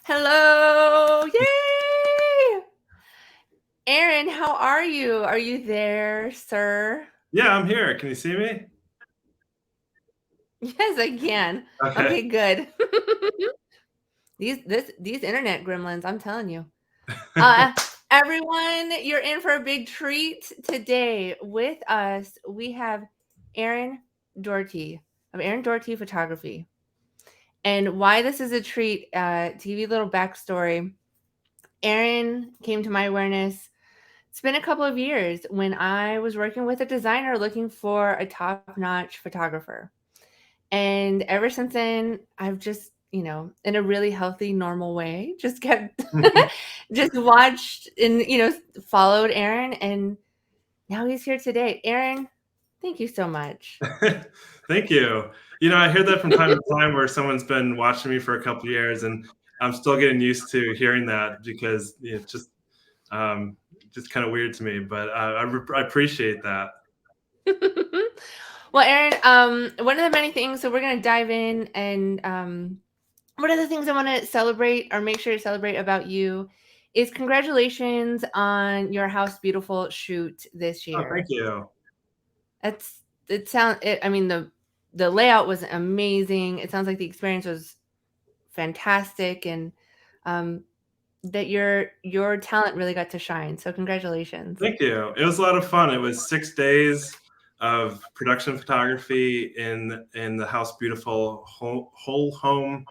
Hello! Yay! Aaron, how are you? Are you there, sir? Yeah, I'm here. Can you see me? Yes, I can. Okay. Okay, good. These internet gremlins, I'm telling you. Uh Everyone, you're in for a big treat today. With us, we have Aaron Dougherty of Aaron Dougherty Photography. And why this is a treat, to give you a little backstory, Aaron came to my awareness. It's been a couple of years when I was working with a designer looking for a top-notch photographer. And ever since then, I've just, in a really healthy, normal way, just kept just watched and, followed Aaron, and now he's here today. Aaron, thank you so much. Thank you. I hear that from time to time where someone's been watching me for a couple of years, and I'm still getting used to hearing that because it's just kind of weird to me. But I appreciate that. Well, Aaron, one of the many things, so we're going to dive in, and one of the things I want to celebrate or make sure to celebrate about you is congratulations on your House Beautiful shoot this Oh, thank year. you. That's it sound it, I mean the layout was amazing. It sounds like the experience was fantastic, and um that your talent really got to shine. So congratulations. Thank you. It was a lot of fun. It was 6 days of production photography in the House Beautiful whole home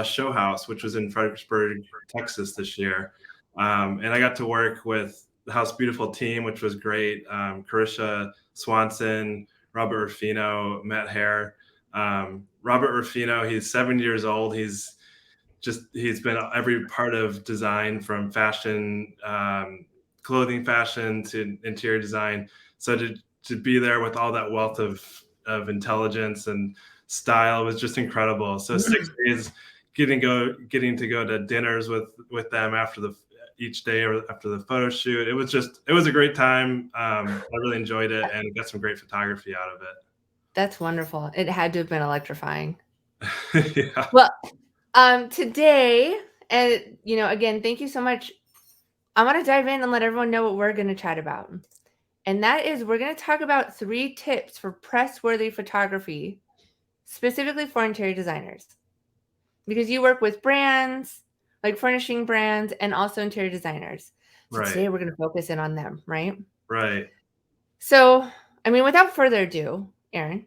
show house, which was in Fredericksburg, Texas this year. And I got to work with the House Beautiful team, which was great. Carisha Swanson, Robert Ruffino, Matt Hare. Robert Ruffino, he's 7 years old. He's been every part of design, from fashion, clothing fashion to interior design. So to be there with all that wealth of intelligence and style was just incredible. So 6 days getting to go to dinners with them after each day or after the photo shoot. It was a great time. I really enjoyed it and got some great photography out of That's wonderful. It had to have been electrifying. it. Yeah. Well, today, and again, thank you so much. I want to dive in and let everyone know what we're going to chat about. And that is, we're going to talk about 3 tips for press-worthy photography, specifically for interior designers. Because you work with brands, like furnishing brands, and also interior designers. So Right. today we're going to focus in on them, right? Right. So, without further ado, Aaron,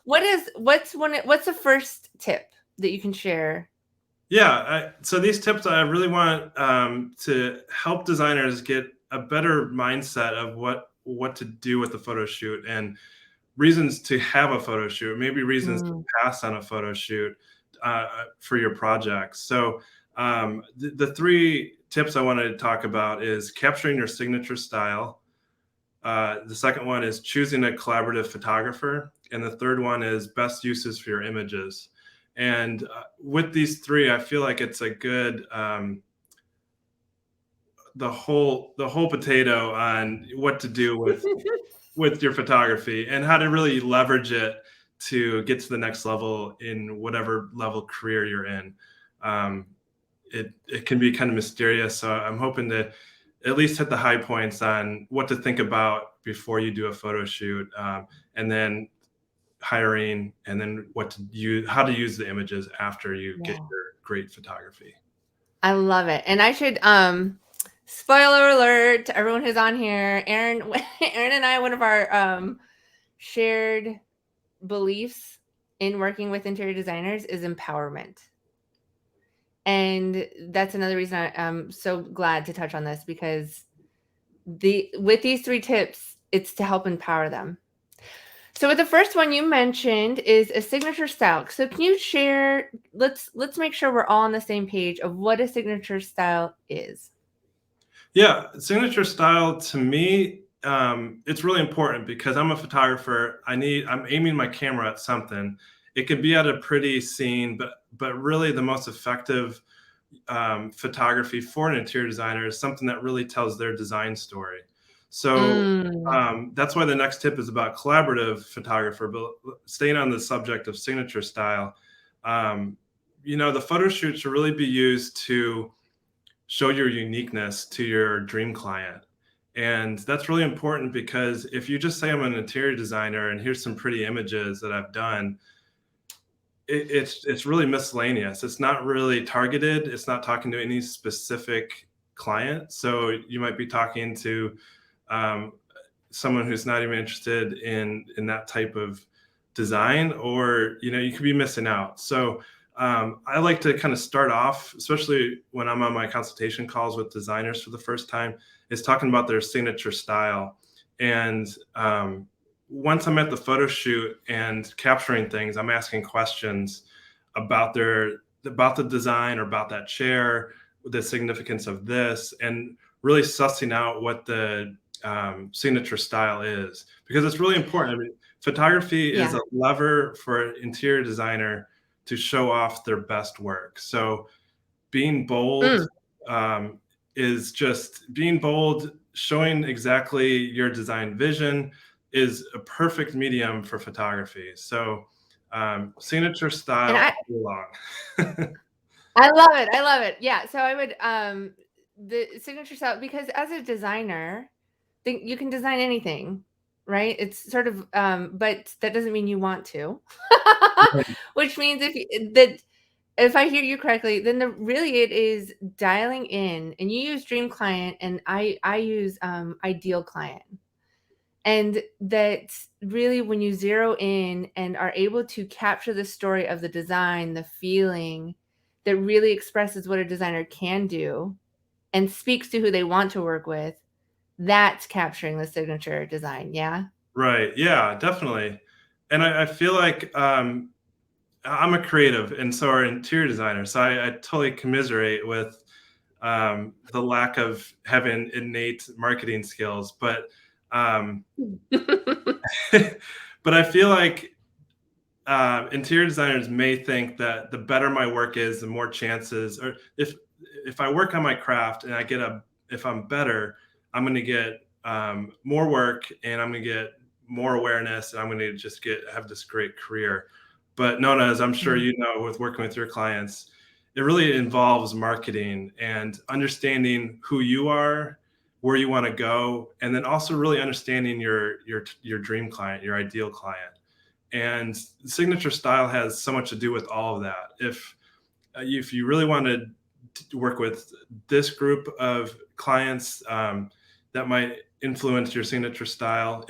what's the first tip that you can share? Yeah. So these tips, I really want to help designers get a better mindset of what to do with the photo shoot and reasons to have a photo shoot, maybe reasons to Mm. pass on a photo shoot for your projects. So the three tips I wanted to talk about is capturing your signature style. The second one is choosing a collaborative photographer. And the third one is best uses for your images. And with these three, I feel like it's a good the whole potato on what to do with your photography and how to really leverage it to get to the next level in whatever level career you're in. Um, it can be kind of mysterious, so I'm hoping to at least hit the high points on what to think about before you do a photo shoot, and then hiring, and then how to use the images after you get Yeah. your great photography. I love it. And I should spoiler alert to everyone who's on here. Aaron Aaron and I, one of our shared beliefs in working with interior designers is empowerment. And that's another reason I'm so glad to touch on this, because with these 3 tips, it's to help empower them. So with the first one you mentioned is a signature style. So can you share, let's make sure we're all on the same page of what a signature style is. Yeah, signature style to me, it's really important because I'm a photographer. I'm aiming my camera at something. It could be at a pretty scene, but really the most effective photography for an interior designer is something that really tells their design story. So Mm. that's why the next tip is about collaborative photographer. But staying on the subject of signature style, um, the photo shoot should really be used to show your uniqueness to your dream client. And that's really important because if you just say I'm an interior designer and here's some pretty images that I've done, it's really miscellaneous. It's not really targeted. It's not talking to any specific client. So you might be talking to um, someone who's not even interested in that type of design, or you could be missing out. So I like to kind of start off, especially when I'm on my consultation calls with designers for the first time, is talking about their signature style. And once I'm at the photo shoot and capturing things, I'm asking questions about the design or about that chair, the significance of this, and really sussing out what the signature style is, because it's really important. I mean, photography is Yeah. a lever for an interior designer to show off their best work. So being bold Mm. is just being bold, showing exactly your design vision is a perfect medium for photography. So signature And style I all along. I love it. I love it. Yeah. So I would the signature style, because as a designer, think you can design anything, right? It's sort of but that doesn't mean you want to. Which means if I hear you correctly, then really it is dialing in, and you use dream client and I use ideal client. And that really, when you zero in and are able to capture the story of the design, the feeling that really expresses what a designer can do and speaks to who they want to work with, that's capturing the signature design. Yeah. Right. Yeah, definitely. And I feel like I'm a creative, and so are interior designers. So I totally commiserate with the lack of having innate marketing skills. But but I feel like interior designers may think that the better my work is, the more chances, or if I work on my craft and if I'm better, I'm going to get more work, and I'm going to get more awareness, and I'm going to just have this great career. But Nona, as I'm sure Mm. you know, with working with your clients, it really involves marketing and understanding who you are, where you want to go, and then also really understanding your dream client, your ideal client. And signature style has so much to do with all of that. If you really want to work with this group of clients, that might influence your signature style.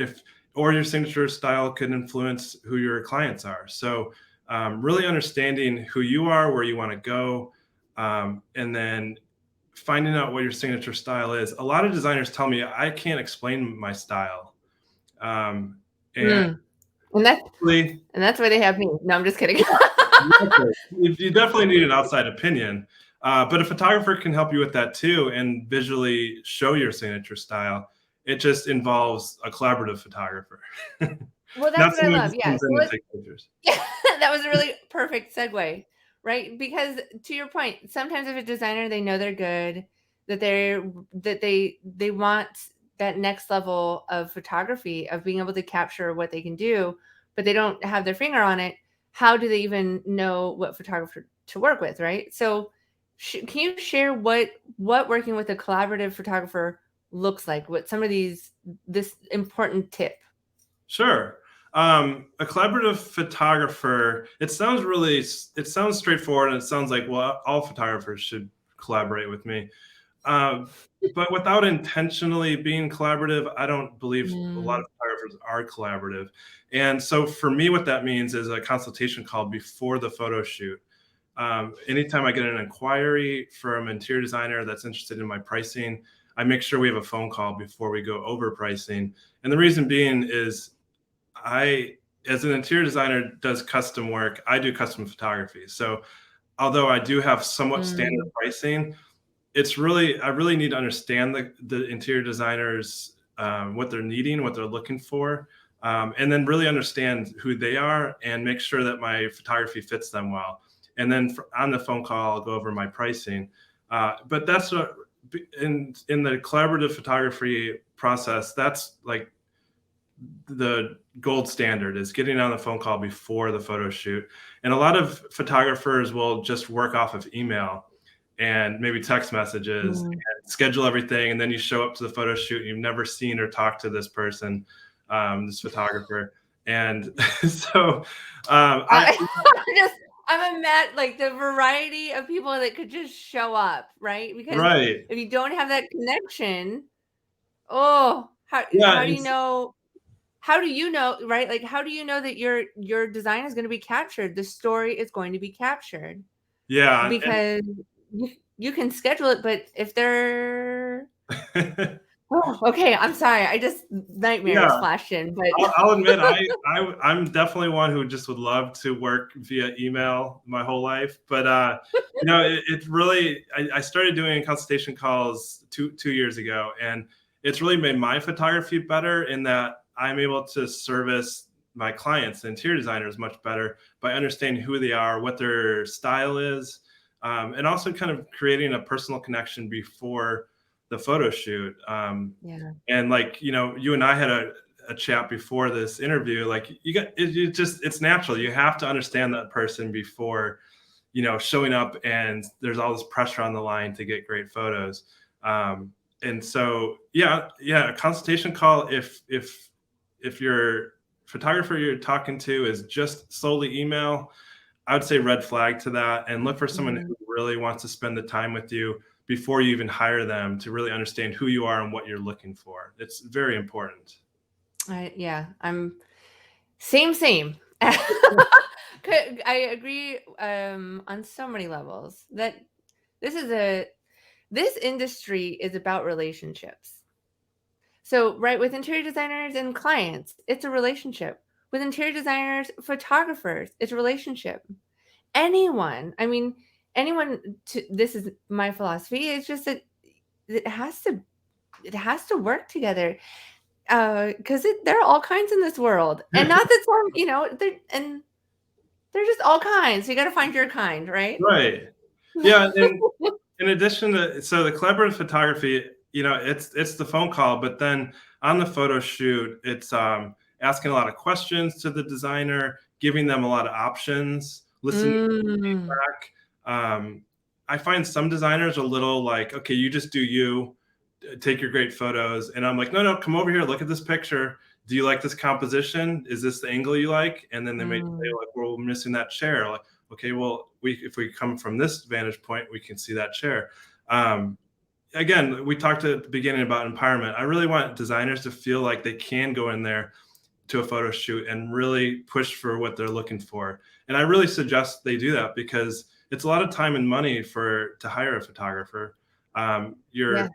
Or your signature style could influence who your clients are. So really understanding who you are, where you want to go, and then finding out what your signature style is. A lot of designers tell me I can't explain my style. And Mm. And that's really, and that's why they have me. No, I'm just kidding. you definitely need an outside opinion, but a photographer can help you with that too and visually show your signature style. It just involves a collaborative photographer, Well, that's not what I someone who love. just Yeah. comes So in to let's take pictures. that was a really perfect segue, right? Because to your point, sometimes if a designer, they know they're good, that they want that next level of photography, of being able to capture what they can do, but they don't have their finger on it. How do they even know what photographer to work with, right? So can you share what working with a collaborative photographer looks like? What some of this important tip? Sure. A collaborative photographer, it sounds straightforward, and it sounds like, well, all photographers should collaborate with me. Um, but without intentionally being collaborative, I don't believe a lot Mm. of photographers are collaborative. And so for me, what that means is a consultation call before the photo shoot. Anytime I get an inquiry from an interior designer that's interested in my pricing, I make sure we have a phone call before we go over pricing. And the reason being is as an interior designer does custom work, I do custom photography. So although I do have somewhat standard Mm. pricing, I really need to understand the interior designers, what they're needing, what they're looking for, and then really understand who they are and make sure that my photography fits them well. And then on the phone call, I'll go over my pricing. But that's in the collaborative photography process. That's like the gold standard is getting on the phone call before the photo shoot. And a lot of photographers will just work off of email and maybe text messages Mm. and schedule everything. And then you show up to the photo shoot and you've never seen or talked to this person, this photographer. And so I just I'm mad like the variety of people that could just show up, right? Because right. if you don't have that connection, oh, Yeah. how do you know? How do you know, right? Like, how do you know that your design is going to be captured? The story is going to be captured Yeah. because you can schedule it, but if they're And oh, okay, I'm sorry, I just nightmares yeah. flashed in, but I'll admit, I'm definitely one who just would love to work via email my whole life. But it really I started doing consultation calls two years ago, and it's really made my photography better in that I'm able to service my clients, interior designers, much better by understanding who they are, what their style is, and also kind of creating a personal connection before the photo shoot. yeah. And like you and I had a chat before this interview. Like it's natural. You have to understand that person before showing up, and there's all this pressure on the line to get great photos. And so a consultation call, if your photographer you're talking to is just solely email, I would say red flag to that, and look for someone Mhm. who really wants to spend the time with you before you even hire them, to really understand who you are and what you're looking for. It's very important. I'm same. I agree on so many levels that this is this industry is about relationships. So, right, with interior designers and clients, it's a relationship. With interior designers, photographers, it's a relationship. Anyone, I mean, this is my philosophy. It's just that it has to it has to work together. Because there are all kinds in this world, and not that some, they're just all kinds. You got to find your kind, right? Right. Yeah, and in addition to the collaborative photography, it's the phone call, but then on the photo shoot, it's asking a lot of questions to the designer, giving them a lot of options, listening to Mm, feedback. I find some designers a little like, okay, you just do you, take your great photos, and I'm like, no, no, come over here, look at this picture. Do you like this composition? Is this the angle you like? And then they may say mm. like, well, we're missing that chair. Like, okay, well, if we come from this vantage point, we can see that chair. Um, Again, we talked at the beginning about empowerment. I really want designers to feel like they can go in there to a photo shoot and really push for what they're looking for. And I really suggest they do that, because it's a lot of time and money to hire a photographer. Yes.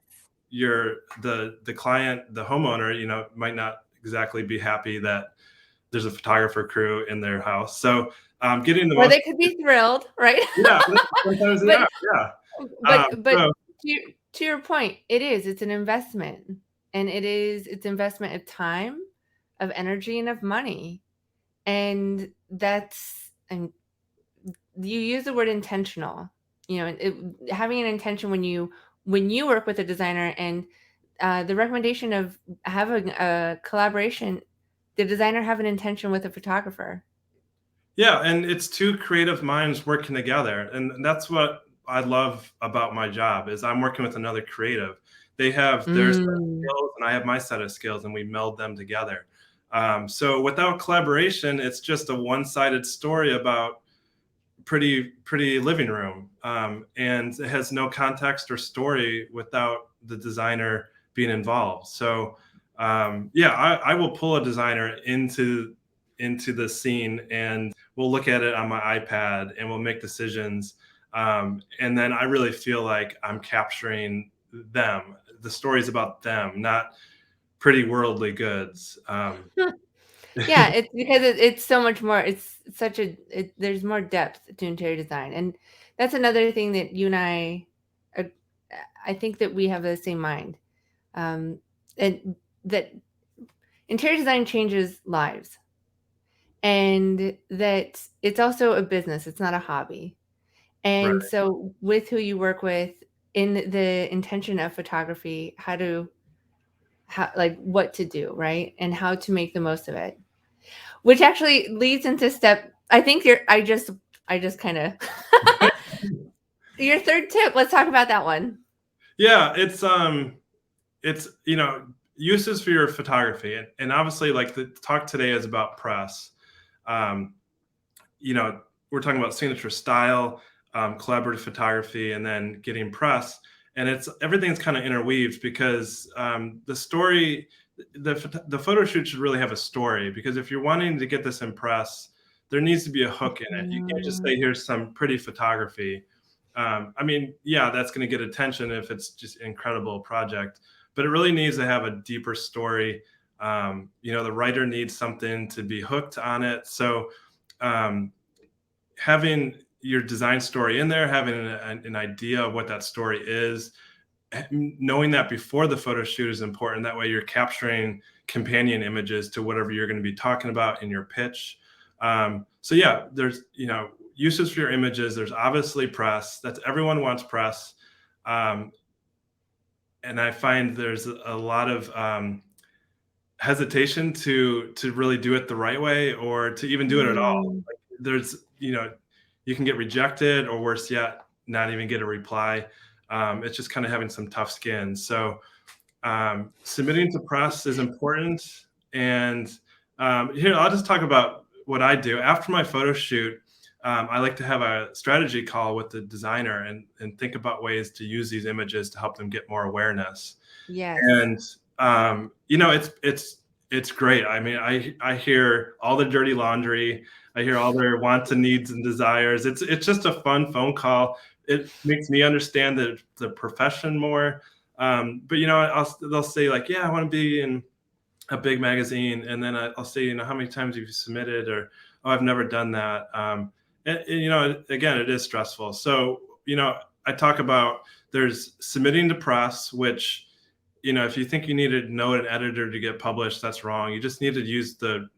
The client, the homeowner, might not exactly be happy that there's a photographer crew in their house. So getting the Or most, they could be thrilled, right? yeah, sometimes they But are, yeah. but So to your point, it's an investment, and it's investment of time, of energy, and of money. And and you use the word intentional, having an intention when you work with a designer, and the recommendation of having a collaboration, the designer have an intention with a photographer. yeah, and it's two creative minds working together, and that's what I love about my job is I'm working with another creative. They have their set of Mm, skills, and I have my set of skills, and we meld them together. So without collaboration, it's just a one-sided story about pretty living room, and it has no context or story without the designer being involved. So I will pull a designer into the scene, and we'll look at it on my iPad, and we'll make decisions, and then I really feel like I'm capturing them. The story's about them, not pretty worldly goods. yeah, it's because it's so much more. There's more depth to interior design, and that's another thing that you and uh, I think that we have the same mind, um, and that interior design changes lives, and that it's also a business. It's not a hobby. And Right. so, with who you work with, in the intention of photography, how, like what to do, right? And how to make the most of it. Which actually leads into step, I think I just kind of your third tip. Let's talk about that one. Yeah, it's uses for your photography, and obviously like the talk today is about press. Um, you know, we're talking about signature style, collaborative photography, and then getting press. And it's everything's kind of interweaved because the story, the photo shoot should really have a story. Because if you're wanting to get this in press, there needs to be a hook in it. You can't just say, "Here's some pretty photography." I mean, yeah, that's going to get attention if it's just an incredible project, but it really needs to have a deeper story. The writer needs something to be hooked on it. So um, having your design story in there, having an idea of what that story is, knowing that before the photo shoot is important. That way you're capturing companion images to whatever you're going to be talking about in your pitch. So yeah, there's, uses for your images. There's obviously press. That's everyone wants press. And I find there's a lot of hesitation to really do it the right way or to even do it at all. Mm. Like there's, you can get rejected or worse yet, not even get a reply. It's just kind of having some tough skin. So submitting to press is important. And here, I'll just talk about what I do. After my photo shoot, I like to have a strategy call with the designer and think about ways to use these images to help them get more awareness. Yes. And it's great. I mean, I hear all the dirty laundry. I hear all their wants and needs and desires. It's just a fun phone call. It makes me understand the profession more. But they'll say like, yeah, I want to be in a big magazine, and then I'll say, how many times have you submitted, or oh, I've never done that. And again, it is stressful. So I talk about there's submitting to press, which if you think you need to know an editor to get published, that's wrong. You just need to use the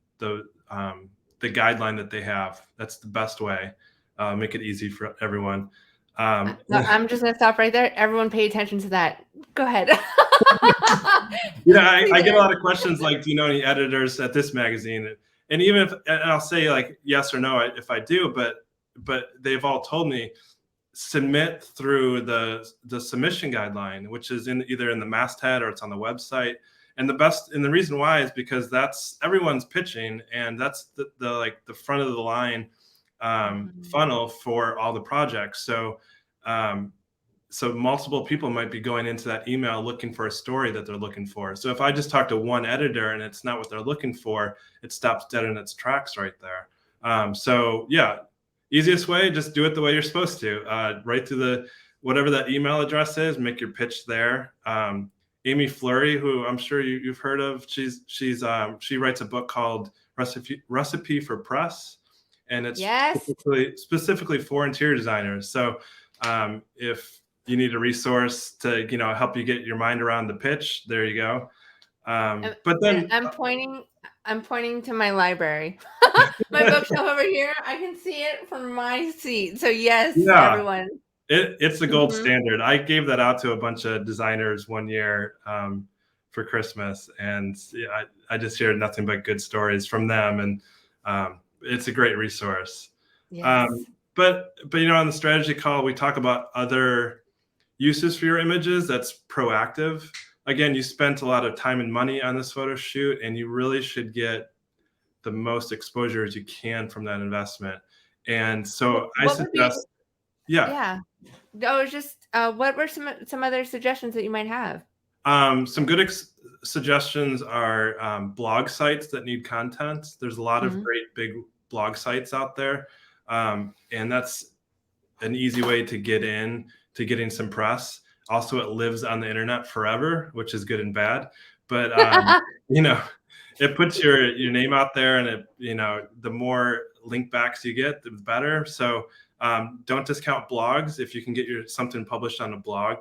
guideline that they have. That's the best way. Make it easy for everyone. No, I'm just gonna stop right there. Everyone pay attention to that. Go ahead. I get a lot of questions like, do you know any editors at this magazine? And even if, and I'll say like yes or no if I do, but they've all told me submit through the submission guideline, which is either in the masthead or it's on the website. And the reason why is because that's everyone's pitching, and that's the front of the line funnel for all the projects. So multiple people might be going into that email looking for a story that they're looking for. So if I just talk to one editor and it's not what they're looking for, it stops dead in its tracks right there. So yeah, easiest way, just do it the way you're supposed to. Right through whatever that email address is, make your pitch there. Amy Fleury, who I'm sure you've heard of, she writes a book called Recipe for Press, and it's specifically for interior designers. So if you need a resource to help you get your mind around the pitch, there you go. But then I'm pointing to my library. My bookshelf over here. I can see it from my seat. So yes, everyone. It's the gold standard. I gave that out to a bunch of designers one year for Christmas, and I just hear nothing but good stories from them, and it's a great resource. Yes. But on the strategy call, we talk about other uses for your images. That's proactive. Again, you spent a lot of time and money on this photo shoot, and you really should get the most exposure as you can from that investment. And so I suggest, yeah. No, it's just what were some other suggestions that you might have? Some good suggestions are blog sites that need content. There's a lot of great big blog sites out there, and that's an easy way to get in to getting some press. Also, it lives on the internet forever, which is good and bad. But it puts your name out there, and the more link backs you get, the better. So don't discount blogs. If you can get something published on a blog,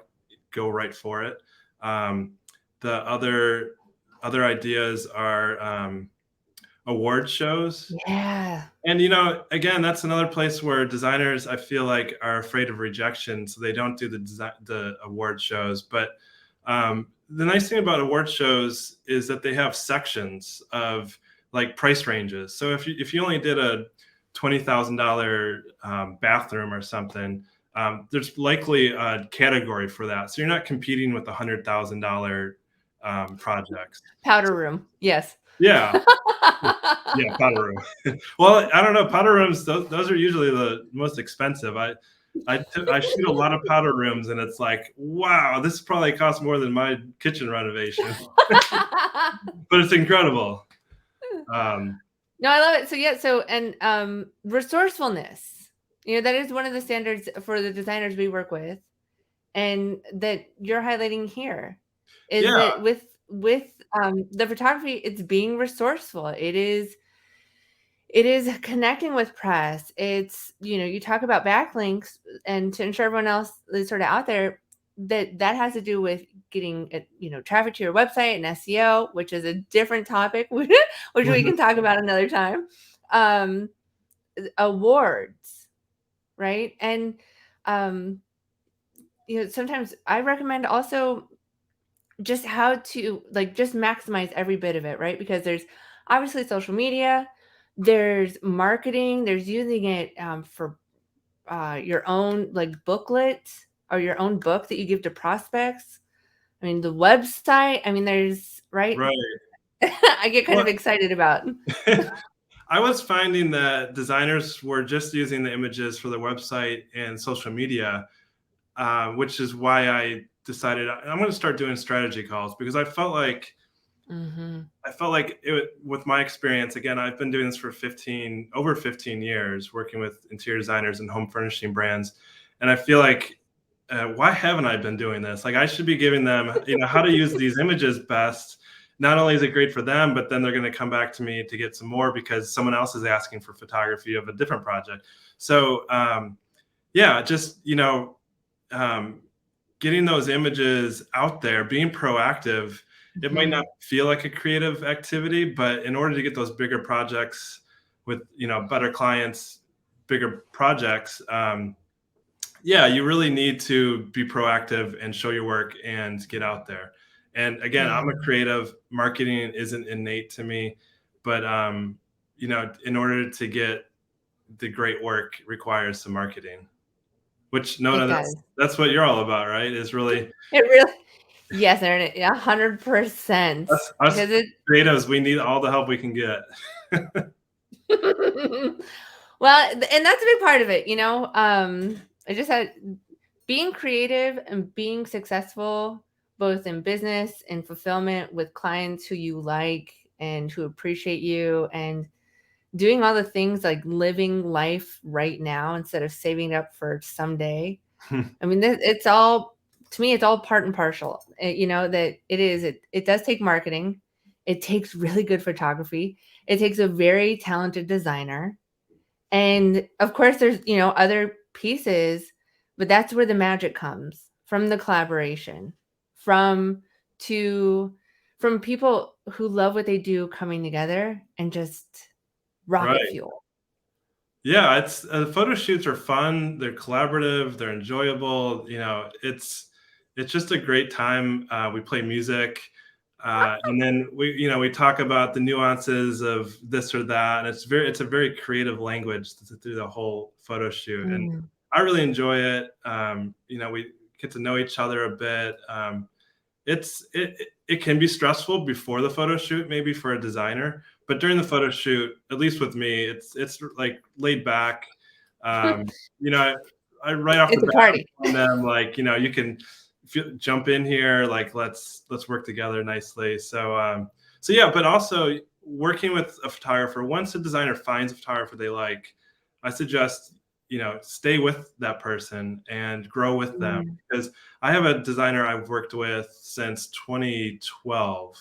go right for it. The other ideas are award shows. Yeah. And again, that's another place where designers, I feel like, are afraid of rejection, so they don't do the award shows. But the nice thing about award shows is that they have sections of like price ranges. So if you only did a $20,000 bathroom or something, there's likely a category for that. So you're not competing with the $100,000 projects. Powder room. Yes. Yeah. Yeah, powder room. Well, I don't know. Powder rooms, those are usually the most expensive. I shoot a lot of powder rooms, and it's like, wow, this probably costs more than my kitchen renovation, but it's incredible. No, I love it. So yeah, so and resourcefulness. That is one of the standards for the designers we work with, and that you're highlighting here is Yeah, that with the photography, it's being resourceful. It is connecting with press. It's, you talk about backlinks, and to ensure everyone else is sort of out there, that has to do with getting traffic to your website and SEO, which is a different topic, which we can talk about another time. Awards, right? And sometimes I recommend also just how to just maximize every bit of it, right? Because there's obviously social media, there's marketing, there's using it for your own booklet or your own book that you give to prospects. I mean, the website, I mean, there's, right? right. I get kind of Well, excited about. I was finding that designers were just using the images for their website and social media, which is why I decided I'm going to start doing strategy calls, because I felt like with my experience, again, I've been doing this for over 15 years, working with interior designers and home furnishing brands. And I feel like, why haven't I been doing this? Like, I should be giving them, how to use these images best. Not only is it great for them, but then they're going to come back to me to get some more because someone else is asking for photography of a different project. So, yeah, just, getting those images out there, being proactive. It might not feel like a creative activity, but in order to get those bigger projects with, better clients, bigger projects, yeah, you really need to be proactive and show your work and get out there. And again, Yeah. I'm a creative. Marketing isn't innate to me, but in order to get the great work requires some marketing. Which It no, does. that's what you're all about, right? Is really It really, yes, Erin, 100%. us Because it, creatives. We need all the help we can get. well, and that's a big part of it, I just had being creative and being successful, both in business and fulfillment with clients who you like and who appreciate you, and doing all the things like living life right now instead of saving up for someday. I mean, it's all, to me, it's all part and partial. That it does take marketing. It takes really good photography. It takes a very talented designer. And of course, there's, other pieces, but that's where the magic comes from, the collaboration, from people who love what they do coming together and just rocket Right. fuel. Yeah, it's photo shoots are fun. They're collaborative. They're enjoyable. It's just a great time. We play music, and then we talk about the nuances of this or that, and it's a very creative language through the whole photo shoot, and I really enjoy it. We get to know each other a bit. It can be stressful before the photo shoot, maybe for a designer, but during the photo shoot, at least with me, it's like laid back. Um, I right off the It's a bat, party. and then you can jump in here, like let's work together nicely. So yeah, but also working with a photographer. Once a designer finds a photographer they like, I suggest stay with that person and grow with them, because I have a designer I've worked with since 2012.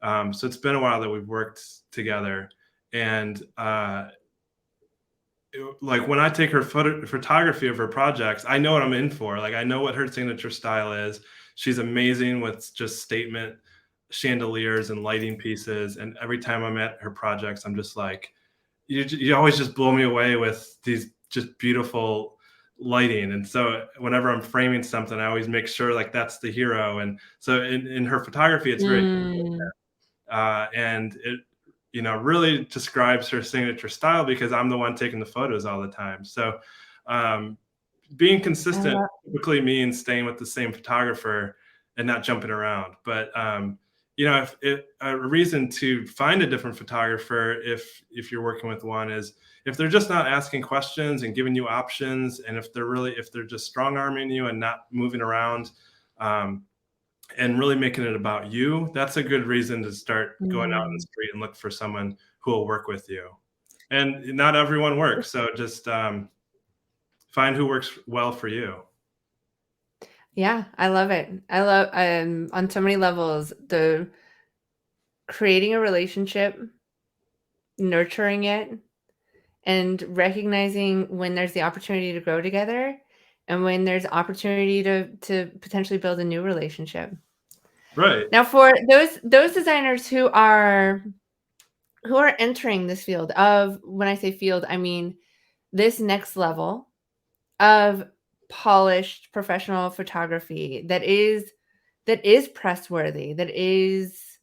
So it's been a while that we've worked together, and like when I take her photography of her projects, I know what I'm in for. Like, I know what her signature style is. She's amazing with just statement chandeliers and lighting pieces, and every time I'm at her projects, I'm just like, you always just blow me away with these just beautiful lighting. And so whenever I'm framing something, I always make sure like that's the hero. And so in her photography, it's very, and it, really describes her signature style because I'm the one taking the photos all the time. So being consistent typically means staying with the same photographer and not jumping around. But if a reason to find a different photographer, if you're working with one, is if they're just not asking questions and giving you options, and if they're just strong arming you and not moving around, and really making it about you, that's a good reason to start going out in the street and look for someone who will work with you. And not everyone works, so just find who works well for you. Yeah, I love it. I love on so many levels, the creating a relationship, nurturing it, and recognizing when there's the opportunity to grow together and when there's opportunity to potentially build a new relationship. Right. Now, for those designers who are entering this field of, when I say field, I mean this next level of polished professional photography that is press worthy, that is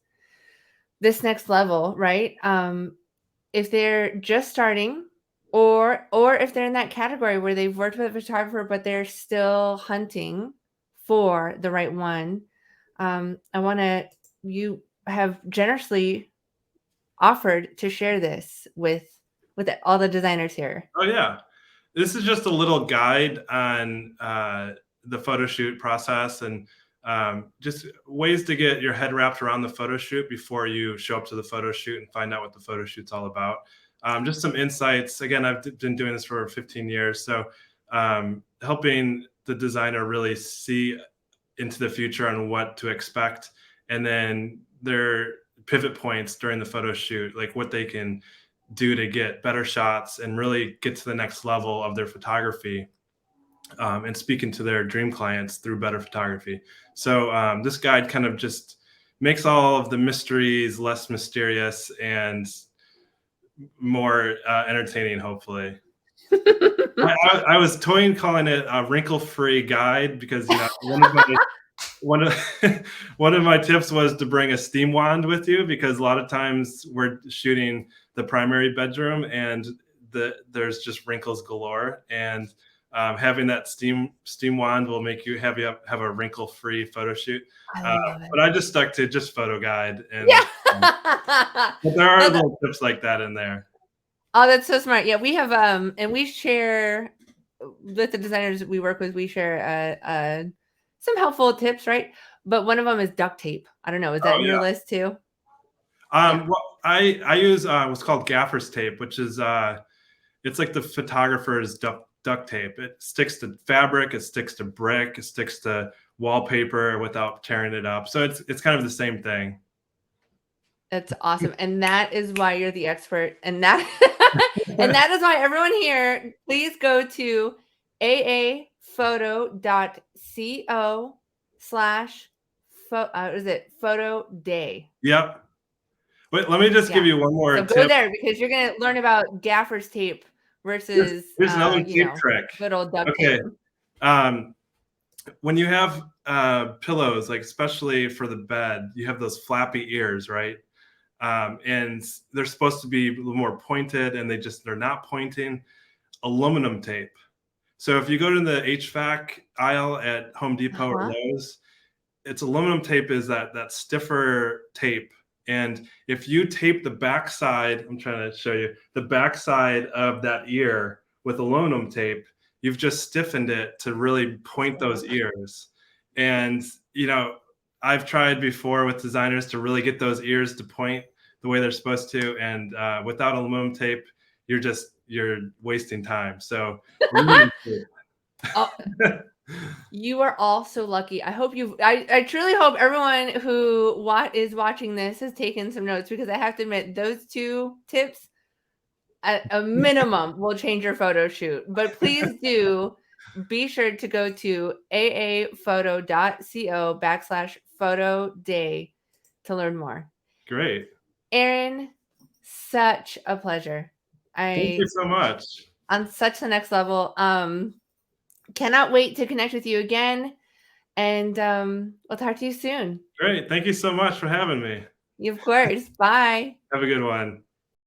this next level, right? If they're just starting, or if they're in that category where they've worked with a photographer but they're still hunting for the right one, you have generously offered to share this with all the designers here. Oh yeah, this is just a little guide on the photo shoot process, and just ways to get your head wrapped around the photo shoot before you show up to the photo shoot and find out what the photo shoot's all about. Just some insights. Again, I've been doing this for 15 years, so helping the designer really see into the future on what to expect, and then their pivot points during the photo shoot, like what they can do to get better shots and really get to the next level of their photography, and speaking to their dream clients through better photography. So this guide kind of just makes all of the mysteries less mysterious and more entertaining, hopefully. I was toying calling it a wrinkle-free guide because one of one of my tips was to bring a steam wand with you, because a lot of times we're shooting the primary bedroom and there's just wrinkles galore, and having that steam wand will make you have a wrinkle-free photo shoot. I love it. But I just stuck to just photo guide, and Yeah. but there are little tips like that in there. Oh, that's so smart. Yeah, we have and we share with the designers we work with. We share some helpful tips, right? But one of them is duct tape. I don't know. Is that in your list too? Well, I use what's called gaffer's tape, which is it's like the photographer's duct tape. It sticks to fabric, it sticks to brick, it sticks to wallpaper without tearing it up. So it's kind of the same thing. That's awesome. And that is why you're the expert. And that and that is why everyone here, please go to aaaphoto.co/photo day. Yep. Wait, let me just give you one more So tip. go there, because you're going to learn about gaffer's tape versus here's another tape trick. Good old duct tape. When you have pillows, like especially for the bed, you have those flappy ears, right? And they're supposed to be a little more pointed, and they're not pointing. Aluminum tape. So if you go to the HVAC aisle at Home Depot or Lowe's, it's aluminum tape is that stiffer tape. And if you tape the backside, I'm trying to show you the backside of that ear with aluminum tape, you've just stiffened it to really point those ears. And I've tried before with designers to really get those ears to point the way they're supposed to, and without aluminum tape, you're wasting time. So you are all so lucky. I truly hope everyone who is watching this has taken some notes, because I have to admit, those two tips at a minimum will change your photo shoot. But please do be sure to go to aaaphoto.co/photo day to learn more. Great. Aaron, such a pleasure. Thank you so much. On such the next level. Cannot wait to connect with you again. And we'll talk to you soon. Great. Thank you so much for having me. Of course. Bye. Have a good one.